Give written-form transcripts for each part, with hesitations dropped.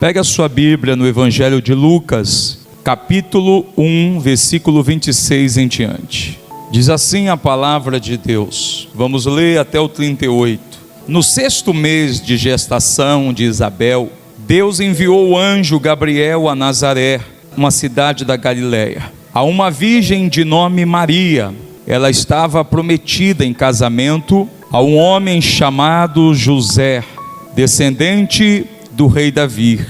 Pega a sua Bíblia no Evangelho de Lucas, capítulo 1, versículo 26 em diante. Diz assim a palavra de Deus. Vamos ler até o 38. No 6º mês de gestação de Isabel, Deus enviou o anjo Gabriel a Nazaré, uma cidade da Galileia, a uma virgem de nome Maria. Ela estava prometida em casamento a um homem chamado José, descendente do rei Davi.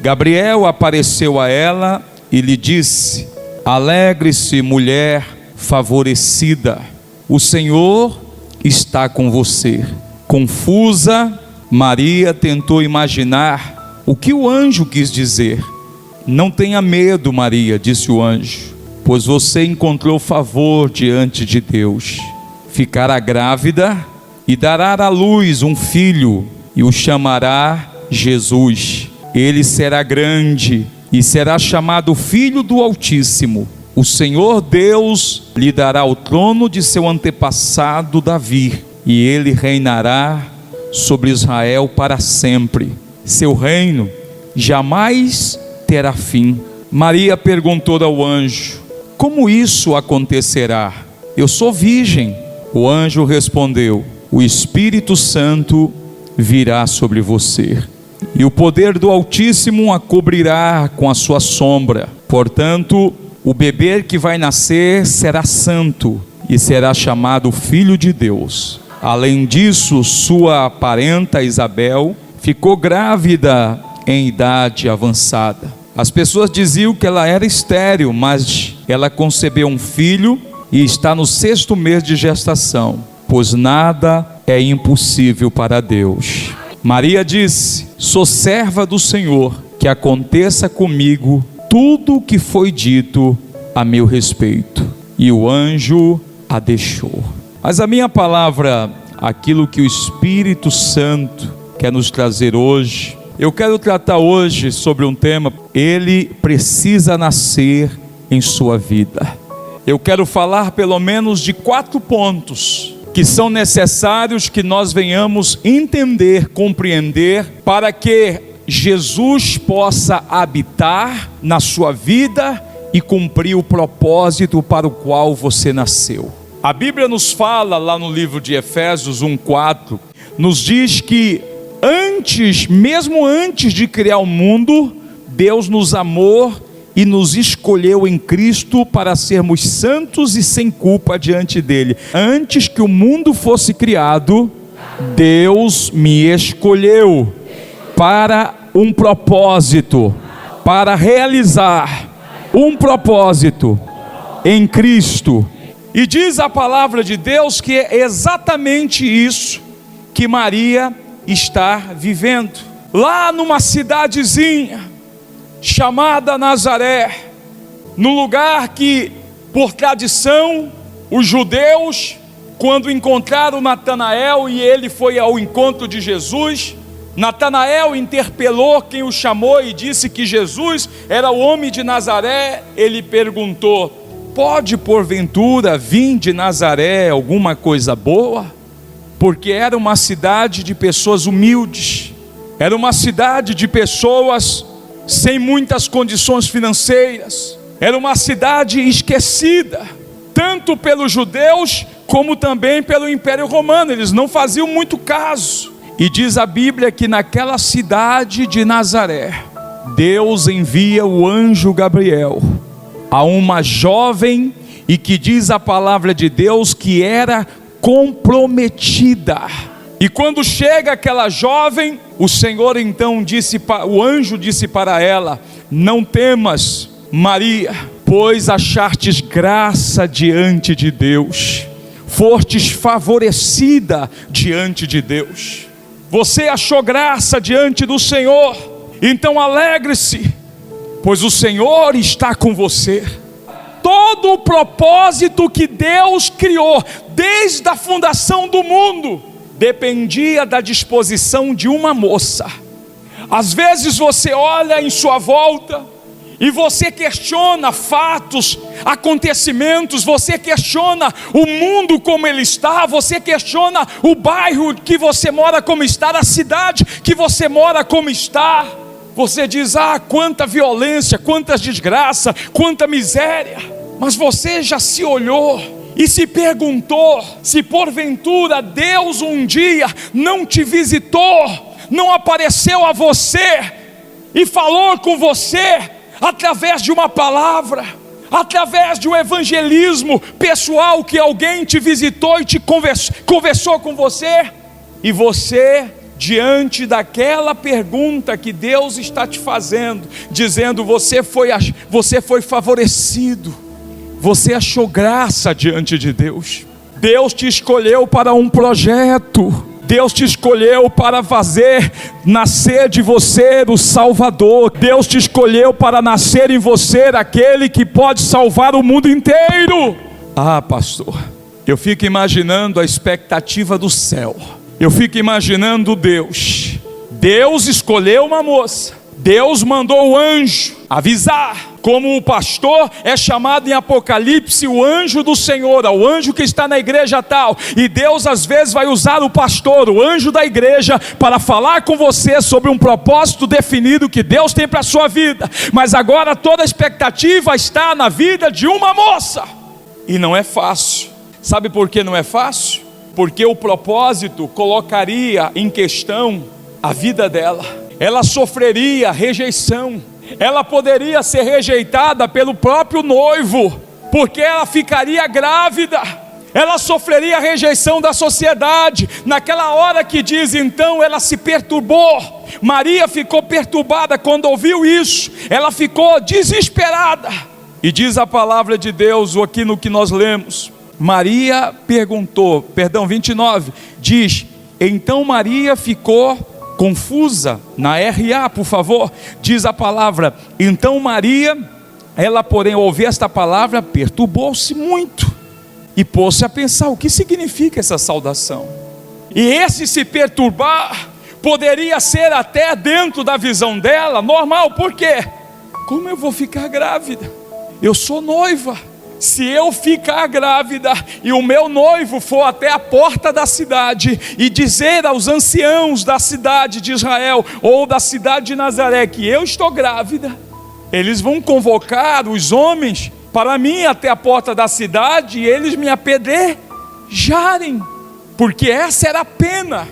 Gabriel apareceu a ela e lhe disse: alegre-se, mulher favorecida, o Senhor está com você. Confusa, Maria tentou imaginar o que o anjo quis dizer. Não tenha medo, Maria, disse o anjo, pois você encontrou favor diante de Deus. Ficará grávida e dará à luz um filho e o chamará Jesus. Ele será grande e será chamado Filho do Altíssimo. O Senhor Deus lhe dará o trono de seu antepassado Davi, e ele reinará sobre Israel para sempre. Seu reino jamais terá fim. Maria perguntou ao anjo: como isso acontecerá? Eu sou virgem. O anjo respondeu: o Espírito Santo virá sobre você, e o poder do Altíssimo a cobrirá com a sua sombra. Portanto, o bebê que vai nascer será santo e será chamado Filho de Deus. Além disso, sua parenta Isabel ficou grávida em idade avançada. As pessoas diziam que ela era estéril, mas ela concebeu um filho e está no 6º mês de gestação, pois nada é impossível para Deus. Maria disse: sou serva do Senhor, que aconteça comigo tudo o que foi dito a meu respeito. E o anjo a deixou. Mas a minha palavra, aquilo que o Espírito Santo quer nos trazer hoje, eu quero tratar hoje sobre um tema: ele precisa nascer em sua vida. Eu quero falar pelo menos de 4 pontos que são necessários que nós venhamos entender, compreender, para que Jesus possa habitar na sua vida e cumprir o propósito para o qual você nasceu. A Bíblia nos fala lá no livro de Efésios 1:4, nos diz que mesmo antes de criar o mundo, Deus nos amou e nos escolheu em Cristo para sermos santos e sem culpa diante dele. Antes que o mundo fosse criado, Deus me escolheu para um propósito, para realizar um propósito em Cristo. E diz a palavra de Deus que é exatamente isso que Maria está vivendo. Lá numa cidadezinha chamada Nazaré, no lugar que, por tradição, os judeus, quando encontraram Natanael e ele foi ao encontro de Jesus, Natanael interpelou quem o chamou e disse que Jesus era o homem de Nazaré. Ele perguntou: pode porventura vir de Nazaré alguma coisa boa? Porque era uma cidade de pessoas humildes, era uma cidade de pessoas sem muitas condições financeiras, era uma cidade esquecida, tanto pelos judeus como também pelo Império Romano. Eles não faziam muito caso. E diz a Bíblia que naquela cidade de Nazaré, Deus envia o anjo Gabriel a uma jovem, e que diz a palavra de Deus que era comprometida. E quando chega aquela jovem, o Senhor então o anjo disse para ela: não temas, Maria, pois achartes graça diante de Deus, fostes favorecida diante de Deus. Você achou graça diante do Senhor, então alegre-se, pois o Senhor está com você. Todo o propósito que Deus criou desde a fundação do mundo dependia da disposição de uma moça. Às vezes você olha em sua volta e você questiona fatos, acontecimentos, você questiona o mundo como ele está, você questiona o bairro que você mora como está, a cidade que você mora como está. Você diz: ah, quanta violência, quantas desgraças, quanta miséria. Mas você já se olhou e se perguntou se porventura Deus um dia não te visitou, não apareceu a você e falou com você através de uma palavra, através de um evangelismo pessoal, que alguém te visitou e te conversou com você, e você, diante daquela pergunta que Deus está te fazendo, dizendo: você foi favorecido, você achou graça diante de Deus. Deus te escolheu para um projeto, Deus te escolheu para fazer nascer de você o Salvador. Deus te escolheu para nascer em você aquele que pode salvar o mundo inteiro. Ah, pastor, eu fico imaginando a expectativa do céu. Eu fico imaginando Deus. Deus escolheu uma moça, Deus mandou o anjo avisar, como o pastor é chamado em Apocalipse o anjo do Senhor, o anjo que está na igreja tal. E Deus às vezes vai usar o pastor, o anjo da igreja, para falar com você sobre um propósito definido que Deus tem para a sua vida. Mas agora toda a expectativa está na vida de uma moça, e não é fácil. Sabe por que não é fácil? Porque o propósito colocaria em questão a vida dela. Ela sofreria rejeição, ela poderia ser rejeitada pelo próprio noivo, porque ela ficaria grávida, ela sofreria a rejeição da sociedade. Naquela hora que diz, então ela se perturbou. Maria ficou perturbada quando ouviu isso, ela ficou desesperada. E diz a palavra de Deus aqui no que nós lemos, Maria perguntou, 29, diz: então Maria ficou confusa, na RA, por favor, diz a palavra, então Maria, ela porém ao ouvir esta palavra, perturbou-se muito, e pôs-se a pensar, o que significa essa saudação? E esse se perturbar, poderia ser até dentro da visão dela, normal. Por quê? Como eu vou ficar grávida? Eu sou noiva. Se eu ficar grávida e o meu noivo for até a porta da cidade e dizer aos anciãos da cidade de Israel ou da cidade de Nazaré que eu estou grávida, eles vão convocar os homens para mim até a porta da cidade e eles me apedrejarem, porque essa era a pena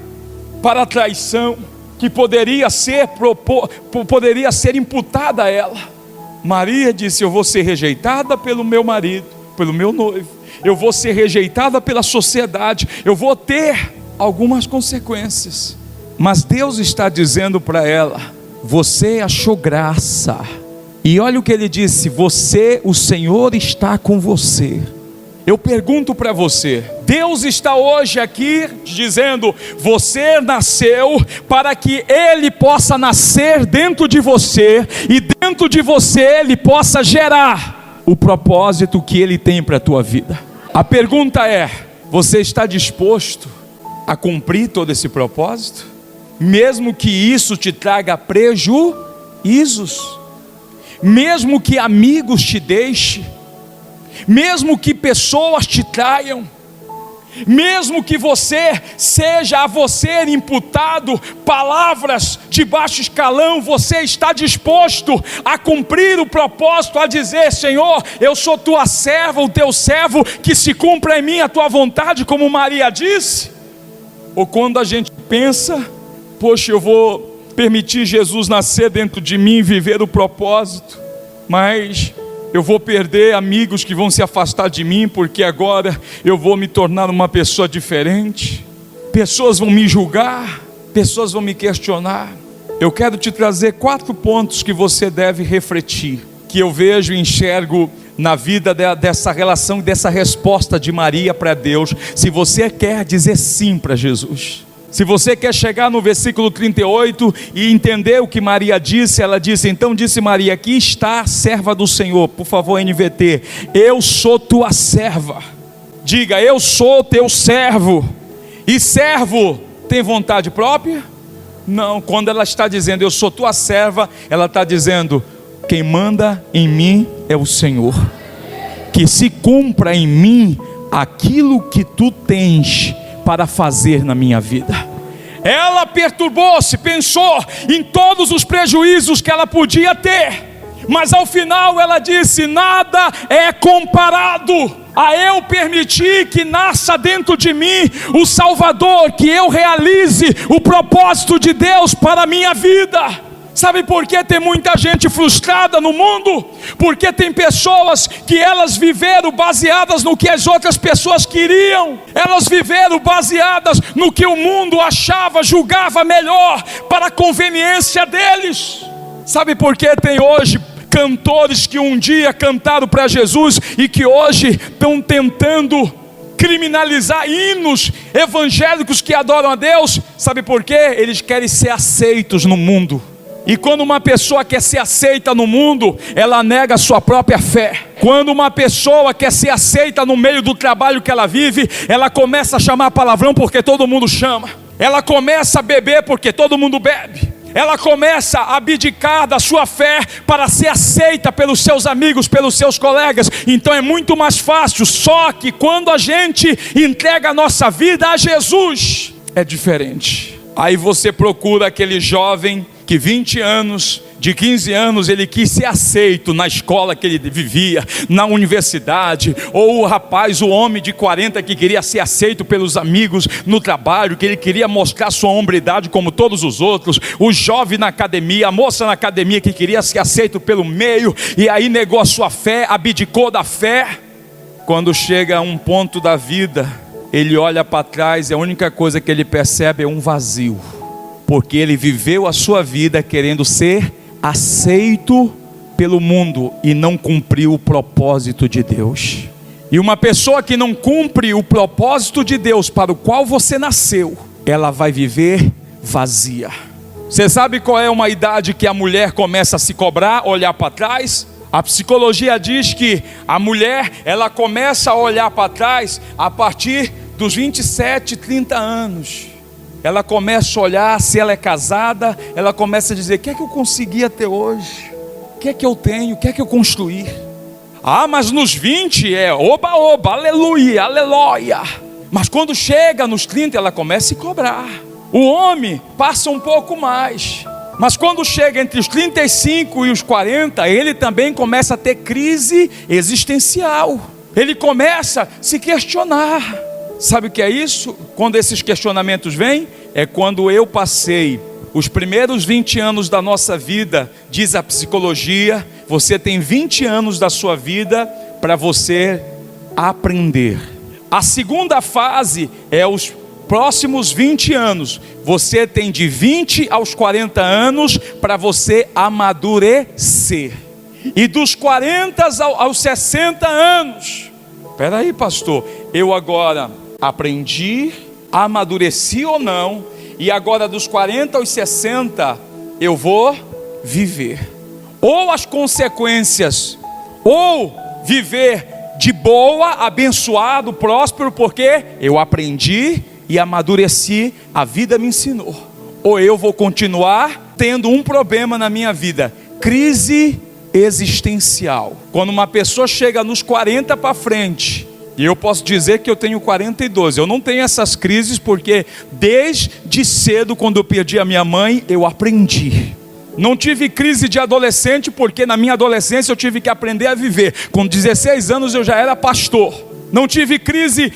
para a traição que poderia ser imputada a ela. Maria disse: eu vou ser rejeitada pelo meu marido, pelo meu noivo, eu vou ser rejeitada pela sociedade, eu vou ter algumas consequências. Mas Deus está dizendo para ela: você achou graça. E olha o que ele disse: o Senhor está com você. Eu pergunto para você, Deus está hoje aqui dizendo: você nasceu para que Ele possa nascer dentro de você, e dentro de você Ele possa gerar o propósito que Ele tem para a tua vida. A pergunta é: você está disposto a cumprir todo esse propósito? Mesmo que isso te traga prejuízos, mesmo que amigos te deixem, mesmo que pessoas te traiam, mesmo que seja a você imputado palavras de baixo escalão, você está disposto a cumprir o propósito, a dizer: Senhor, eu sou tua serva, o teu servo, que se cumpra em mim a tua vontade, como Maria disse? Ou quando a gente pensa: poxa, eu vou permitir Jesus nascer dentro de mim, viver o propósito, mas eu vou perder amigos que vão se afastar de mim, porque agora eu vou me tornar uma pessoa diferente, pessoas vão me julgar, pessoas vão me questionar. Eu quero te trazer 4 pontos que você deve refletir, que eu vejo e enxergo na vida dessa relação e dessa resposta de Maria para Deus. Se você quer dizer sim para Jesus, se você quer chegar no versículo 38 e entender o que Maria disse, ela disse: então disse Maria, aqui está a serva do Senhor. Por favor, NVT, eu sou tua serva. Diga: eu sou teu servo. E servo tem vontade própria? Não. Quando ela está dizendo eu sou tua serva, ela está dizendo: quem manda em mim é o Senhor, que se cumpra em mim aquilo que tu tens para fazer na minha vida. Ela perturbou-se, pensou em todos os prejuízos que ela podia ter, mas ao final ela disse: nada é comparado a eu permitir que nasça dentro de mim o Salvador, que eu realize o propósito de Deus para a minha vida. Sabe por que tem muita gente frustrada no mundo? Porque tem pessoas que elas viveram baseadas no que as outras pessoas queriam. Elas viveram baseadas no que o mundo achava, julgava melhor para a conveniência deles. Sabe por que tem hoje cantores que um dia cantaram para Jesus e que hoje estão tentando criminalizar hinos evangélicos que adoram a Deus? Sabe por quê? Eles querem ser aceitos no mundo. E quando uma pessoa quer ser aceita no mundo, ela nega a sua própria fé. Quando uma pessoa quer ser aceita no meio do trabalho que ela vive, ela começa a chamar palavrão porque todo mundo chama. Ela começa a beber porque todo mundo bebe. Ela começa a abdicar da sua fé para ser aceita pelos seus amigos, pelos seus colegas. Então é muito mais fácil. Só que quando a gente entrega a nossa vida a Jesus, é diferente. Aí você procura aquele jovem que 20 anos, de 15 anos, ele quis ser aceito na escola que ele vivia, na universidade. Ou o rapaz, o homem de 40 que queria ser aceito pelos amigos no trabalho, que ele queria mostrar sua hombridade como todos os outros. O jovem na academia, a moça na academia que queria ser aceito pelo meio, e aí negou a sua fé, abdicou da fé. Quando chega a um ponto da vida, ele olha para trás e a única coisa que ele percebe é um vazio. Porque ele viveu a sua vida querendo ser aceito pelo mundo e não cumpriu o propósito de Deus. E uma pessoa que não cumpre o propósito de Deus para o qual você nasceu, ela vai viver vazia. Você sabe qual é uma idade que a mulher começa a se cobrar, olhar para trás? A psicologia diz que a mulher, ela começa a olhar para trás a partir dos 27, 30 anos. Ela começa a olhar, se ela é casada, ela começa a dizer: o que é que eu consegui até hoje? O que é que eu tenho? O que é que eu construí? Ah, mas nos 20 é oba, oba, aleluia, aleluia. Mas quando chega nos 30, ela começa a se cobrar. O homem passa um pouco mais. Mas quando chega entre os 35 e os 40, ele também começa a ter crise existencial. Ele começa a se questionar. Sabe o que é isso? Quando esses questionamentos vêm, é quando eu passei os primeiros 20 anos da nossa vida. Diz a psicologia, você tem 20 anos da sua vida para você aprender. A segunda fase é os próximos 20 anos. Você tem de 20 aos 40 anos para você amadurecer. E dos 40 aos 60 anos, espera aí, pastor, eu agora aprendi, amadureci ou não, e agora dos 40 aos 60 eu vou viver. Ou as consequências, ou viver de boa, abençoado, próspero, porque eu aprendi e amadureci, a vida me ensinou. Ou eu vou continuar tendo um problema na minha vida, crise existencial. Quando uma pessoa chega nos 40 para frente, e eu posso dizer que eu tenho 42, eu não tenho essas crises porque desde cedo, quando eu perdi a minha mãe, eu aprendi. Não tive crise de adolescente porque na minha adolescência eu tive que aprender a viver. Com 16 anos eu já era pastor. Não tive crise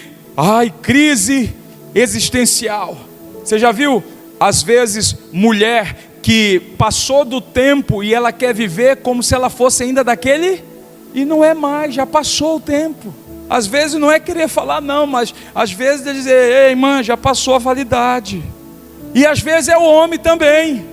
existencial. Você já viu, às vezes, mulher que passou do tempo e ela quer viver como se ela fosse ainda daquele, e não é mais, já passou o tempo. Às vezes não é querer falar não, mas às vezes é dizer: ei, irmã, já passou a validade. E às vezes é o homem também,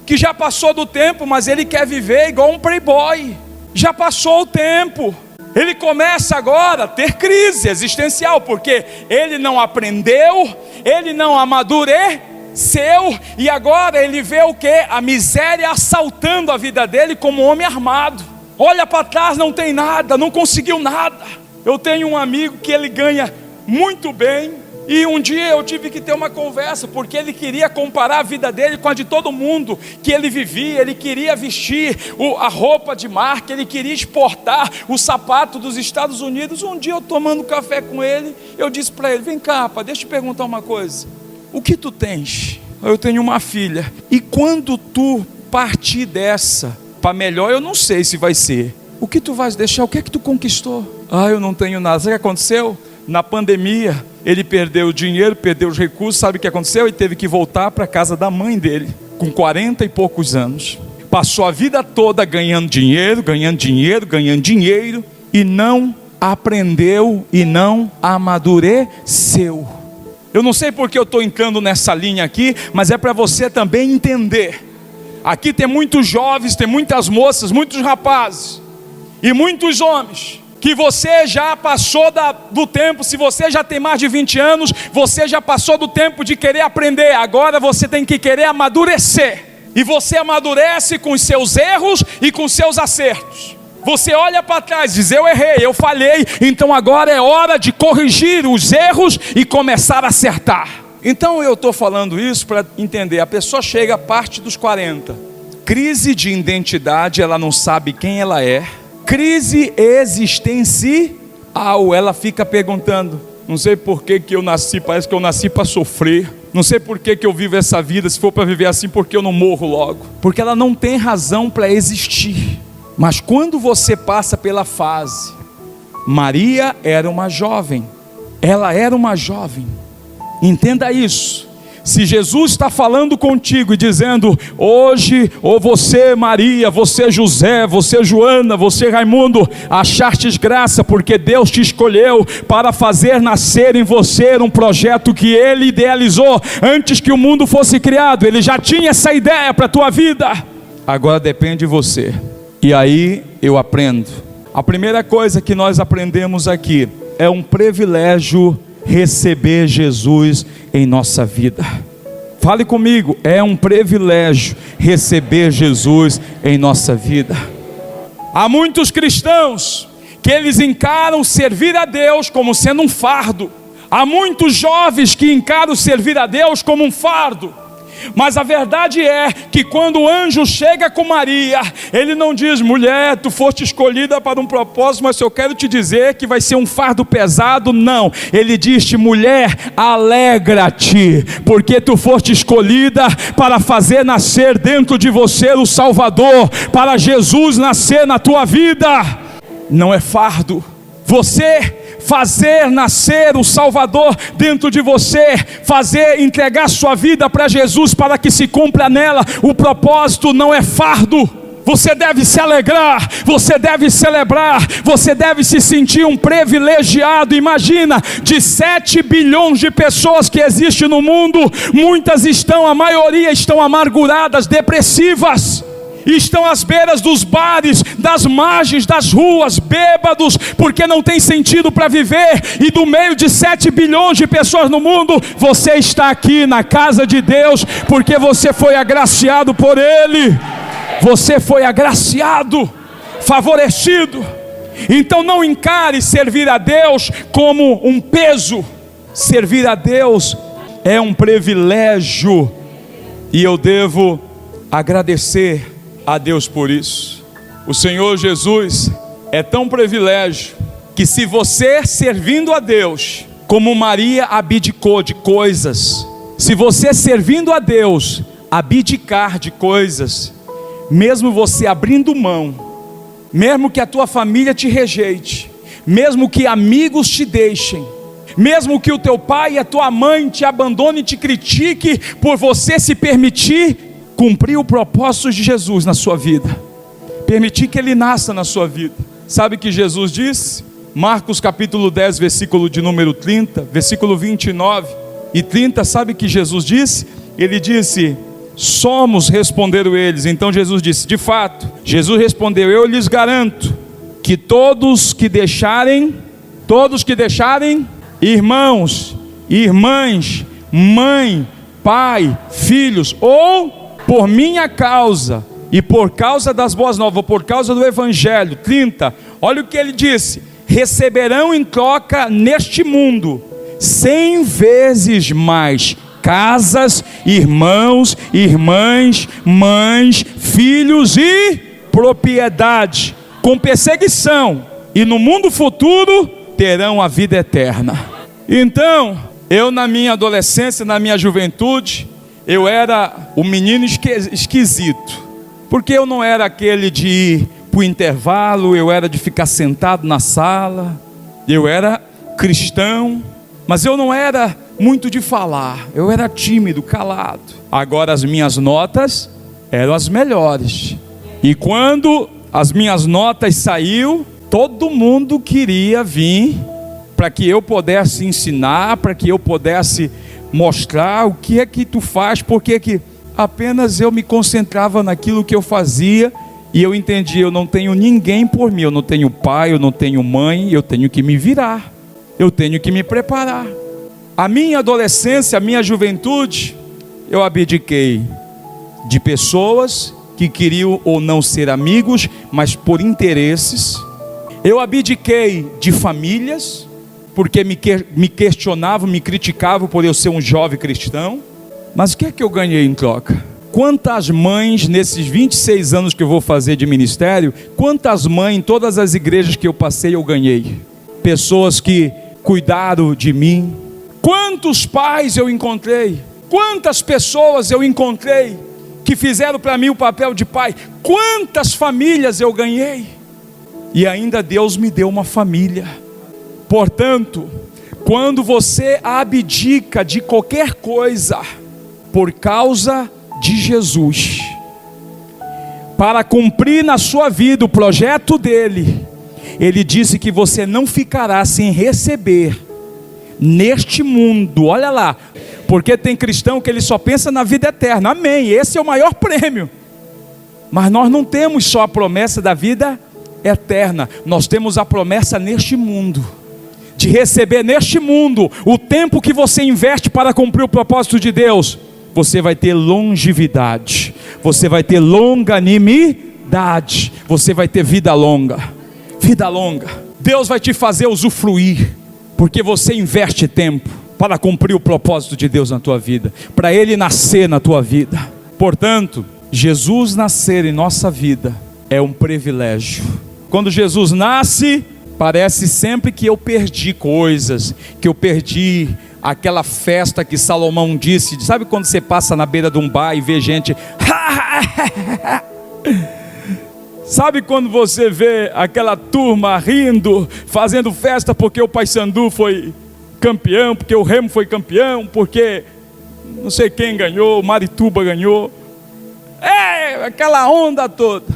que já passou do tempo, mas ele quer viver igual um playboy. Já passou o tempo. Ele começa agora a ter crise existencial, porque ele não aprendeu, ele não amadureceu, e agora ele vê o que? A miséria assaltando a vida dele como um homem armado. Olha para trás, não tem nada, não conseguiu nada. Eu tenho um amigo que ele ganha muito bem, e um dia eu tive que ter uma conversa, porque ele queria comparar a vida dele com a de todo mundo que ele vivia. Ele queria vestir a roupa de marca, ele queria exportar o sapato dos Estados Unidos. Um dia eu tomando café com ele, eu disse para ele: vem cá, rapaz, deixa eu te perguntar uma coisa, o que tu tens? Eu tenho uma filha. E quando tu partir dessa para melhor, eu não sei se vai ser. O que tu vais deixar? O que é que tu conquistou? Eu não tenho nada. Sabe o que aconteceu? Na pandemia, ele perdeu o dinheiro, perdeu os recursos. Sabe o que aconteceu? Ele teve que voltar para a casa da mãe dele, com 40 e poucos anos. Passou a vida toda ganhando dinheiro, e não aprendeu e não amadureceu. Eu não sei porque eu estou entrando nessa linha aqui, mas é para você também entender. Aqui tem muitos jovens, tem muitas moças, muitos rapazes e muitos homens, que você já passou do tempo. Se você já tem mais de 20 anos, você já passou do tempo de querer aprender. Agora você tem que querer amadurecer. E você amadurece com os seus erros e com os seus acertos. Você olha para trás e diz: eu errei, eu falhei, então agora é hora de corrigir os erros e começar a acertar. Então eu estou falando isso para entender. A pessoa chega a parte dos 40, crise de identidade, ela não sabe quem ela é, crise existencial, ela fica perguntando: não sei por que eu nasci, parece que eu nasci para sofrer, não sei por que eu vivo essa vida, se for para viver assim, porque eu não morro logo? Porque ela não tem razão para existir. Mas quando você passa pela fase, Maria era uma jovem, ela era uma jovem, entenda isso. Se Jesus está falando contigo e dizendo: hoje, ou você Maria, você José, você Joana, você Raimundo, achartes graça, porque Deus te escolheu para fazer nascer em você um projeto que Ele idealizou antes que o mundo fosse criado. Ele já tinha essa ideia para a tua vida. Agora depende de você. E aí eu aprendo. A primeira coisa que nós aprendemos aqui é um privilégio receber Jesus em nossa vida. Fale comigo, é um privilégio receber Jesus em nossa vida. Há muitos cristãos que eles encaram servir a Deus como sendo um fardo. Há muitos jovens que encaram servir a Deus como um fardo. Mas a verdade é que quando o anjo chega com Maria, ele não diz: mulher, tu foste escolhida para um propósito, mas eu quero te dizer que vai ser um fardo pesado. Não, ele diz: mulher, alegra-te, porque tu foste escolhida para fazer nascer dentro de você o Salvador, para Jesus nascer na tua vida. Não é fardo. Você fazer nascer o Salvador dentro de você, entregar sua vida para Jesus para que se cumpra nela o propósito, não é fardo. Você deve se alegrar, você deve celebrar, você deve se sentir um privilegiado. Imagina, de 7 bilhões de pessoas que existem no mundo, a maioria estão amarguradas, depressivas. Estão às beiras dos bares, das margens das ruas, bêbados, porque não tem sentido para viver. E do meio de 7 bilhões de pessoas no mundo, você está aqui na casa de Deus, porque você foi agraciado por Ele. Você foi agraciado, favorecido. Então não encare servir a Deus como um peso. Servir a Deus é um privilégio, e eu devo agradecer a Deus por isso. O Senhor Jesus é tão privilégio que, se você servindo a Deus, como Maria abdicou de coisas, se você servindo a Deus abdicar de coisas, mesmo você abrindo mão, mesmo que a tua família te rejeite, mesmo que amigos te deixem, mesmo que o teu pai e a tua mãe te abandonem e te critique por você se permitir cumprir o propósito de Jesus na sua vida, permitir que Ele nasça na sua vida. Sabe o que Jesus disse? Marcos capítulo 10, versículo de número 30, versículo 29 e 30, sabe o que Jesus disse? Ele disse: somos, responderam eles. Então Jesus disse: de fato, Jesus respondeu: eu lhes garanto que todos que deixarem irmãos, irmãs, mãe, pai, filhos, ou por minha causa e por causa das boas novas, por causa do Evangelho. 30, olha o que ele disse: receberão em troca neste mundo 100 vezes mais casas, irmãos, irmãs, mães, filhos e propriedade, com perseguição, e no mundo futuro terão a vida eterna. Então, eu na minha adolescência, na minha juventude, eu era o menino esquisito, porque eu não era aquele de ir para o intervalo, eu era de ficar sentado na sala, eu era cristão, mas eu não era muito de falar, eu era tímido, calado. Agora as minhas notas eram as melhores, e quando as minhas notas saíram, todo mundo queria vir para que eu pudesse ensinar, para que eu pudesse mostrar o que é que tu faz, porque que apenas eu me concentrava naquilo que eu fazia, e eu entendi, eu não tenho ninguém por mim, eu não tenho pai, eu não tenho mãe, eu tenho que me virar, eu tenho que me preparar. A minha adolescência, a minha juventude, eu abdiquei de pessoas que queriam ou não ser amigos, mas por interesses. Eu abdiquei de famílias, porque me questionavam, me criticavam por eu ser um jovem cristão. Mas o que é que eu ganhei em troca? Quantas mães nesses 26 anos que eu vou fazer de ministério, quantas mães em todas as igrejas que eu passei eu ganhei? Pessoas que cuidaram de mim. Quantos pais eu encontrei? Quantas pessoas eu encontrei que fizeram para mim o papel de pai? Quantas famílias eu ganhei? E ainda Deus me deu uma família. Portanto, quando você abdica de qualquer coisa por causa de Jesus, para cumprir na sua vida o projeto dele, ele disse que você não ficará sem receber neste mundo. Olha lá, porque tem cristão que ele só pensa na vida eterna. Amém, esse é o maior prêmio. Mas nós não temos só a promessa da vida eterna, nós temos a promessa neste mundo, de receber neste mundo o tempo que você investe para cumprir o propósito de Deus. Você vai ter longevidade, você vai ter longanimidade, você vai ter vida longa. Vida longa. Deus vai te fazer usufruir, porque você investe tempo para cumprir o propósito de Deus na tua vida, para Ele nascer na tua vida. Portanto, Jesus nascer em nossa vida é um privilégio. Quando Jesus nasce, parece sempre que eu perdi coisas, que eu perdi aquela festa que Salomão disse. Sabe quando você passa na beira de um bar e vê gente... Sabe quando você vê aquela turma rindo, fazendo festa porque o Paysandu foi campeão, porque o Remo foi campeão, porque não sei quem ganhou, o Marituba ganhou. Aquela onda toda.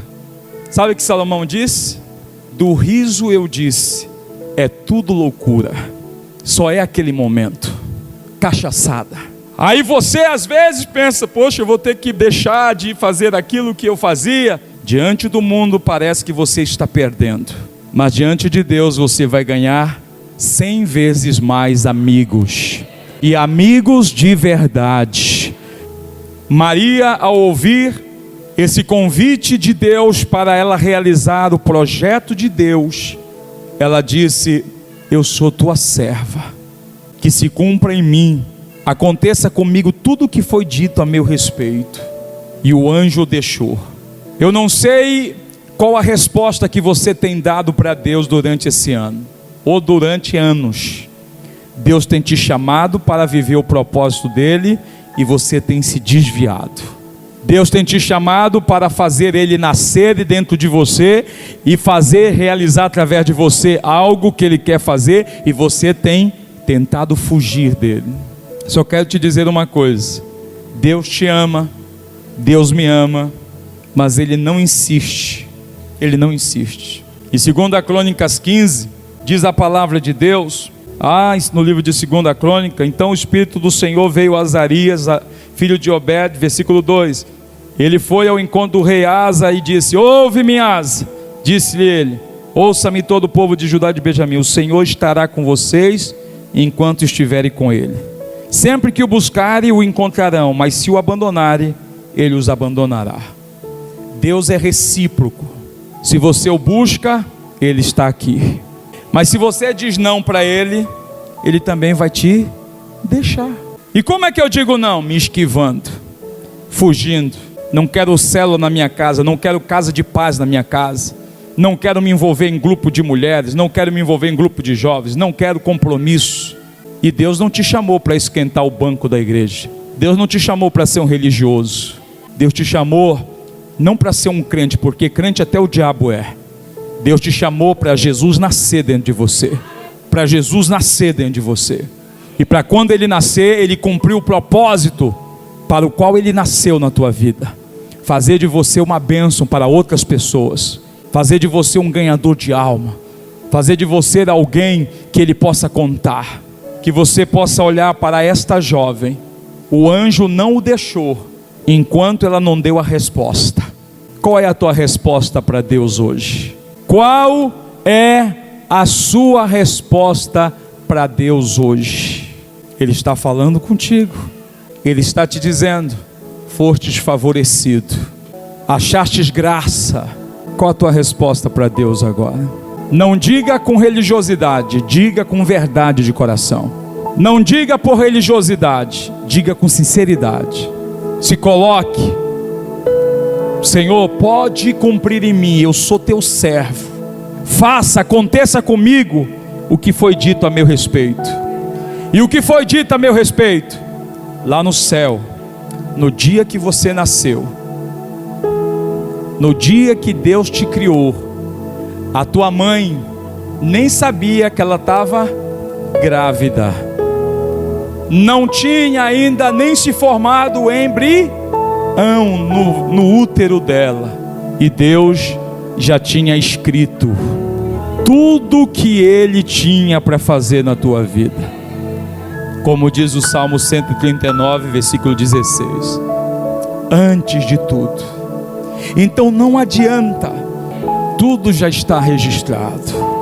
Sabe o que Salomão disse? Do riso eu disse, é tudo loucura, só é aquele momento, cachaçada. Aí você às vezes pensa, poxa, eu vou ter que deixar de fazer aquilo que eu fazia. Diante do mundo parece que você está perdendo, mas diante de Deus você vai ganhar 100 vezes mais amigos, e amigos de verdade. Maria, ao ouvir esse convite de Deus para ela realizar o projeto de Deus, ela disse, eu sou tua serva, que se cumpra em mim, aconteça comigo tudo o que foi dito a meu respeito. E o anjo o deixou. Eu não sei qual a resposta que você tem dado para Deus durante esse ano, ou durante anos. Deus tem te chamado para viver o propósito dele, e você tem se desviado. Deus tem te chamado para fazer Ele nascer dentro de você, e realizar através de você algo que Ele quer fazer, e você tem tentado fugir dele. Só quero te dizer uma coisa, Deus te ama, Deus me ama, mas Ele não insiste, Ele não insiste. E 2 Crônicas 15, diz a palavra de Deus, no livro de 2 Crônica, então o Espírito do Senhor veio a Azarias, filho de Obed, versículo 2, ele foi ao encontro do rei Asa e disse, ouve-me Asa, disse-lhe ele, ouça-me todo o povo de Judá e de Benjamim, o Senhor estará com vocês, enquanto estiverem com ele, sempre que o buscarem o encontrarão, mas se o abandonarem, ele os abandonará. Deus é recíproco, se você o busca, ele está aqui, mas se você diz não para ele, ele também vai te deixar. E como é que eu digo não? Me esquivando, fugindo. Não quero célula na minha casa, não quero casa de paz na minha casa, não quero me envolver em grupo de mulheres, não quero me envolver em grupo de jovens, não quero compromisso. E Deus não te chamou para esquentar o banco da igreja, Deus não te chamou para ser um religioso. Deus te chamou não para ser um crente, porque crente até o diabo é. Deus te chamou para Jesus nascer dentro de você. Para Jesus nascer dentro de você. E para quando Ele nascer, Ele cumpriu o propósito para o qual Ele nasceu na tua vida. Fazer de você uma bênção para outras pessoas. Fazer de você um ganhador de alma. Fazer de você alguém que Ele possa contar. Que você possa olhar para esta jovem. O anjo não o deixou enquanto ela não deu a resposta. Qual é a tua resposta para Deus hoje? Qual é a sua resposta para Deus hoje? Ele está falando contigo. Ele está te dizendo: fostes favorecido, achastes graça. Qual a tua resposta para Deus agora? Não diga com religiosidade, diga com verdade de coração. Não diga por religiosidade, diga com sinceridade. Se coloque: Senhor, pode cumprir em mim, eu sou teu servo. Faça, aconteça comigo o que foi dito a meu respeito. E o que foi dito a meu respeito? Lá no céu, no dia que você nasceu, no dia que Deus te criou, a tua mãe nem sabia que ela estava grávida. Não tinha ainda nem se formado o embrião no útero dela. E Deus já tinha escrito tudo que Ele tinha para fazer na tua vida. Como diz o Salmo 139, versículo 16. Antes de tudo. Então não adianta. Tudo já está registrado.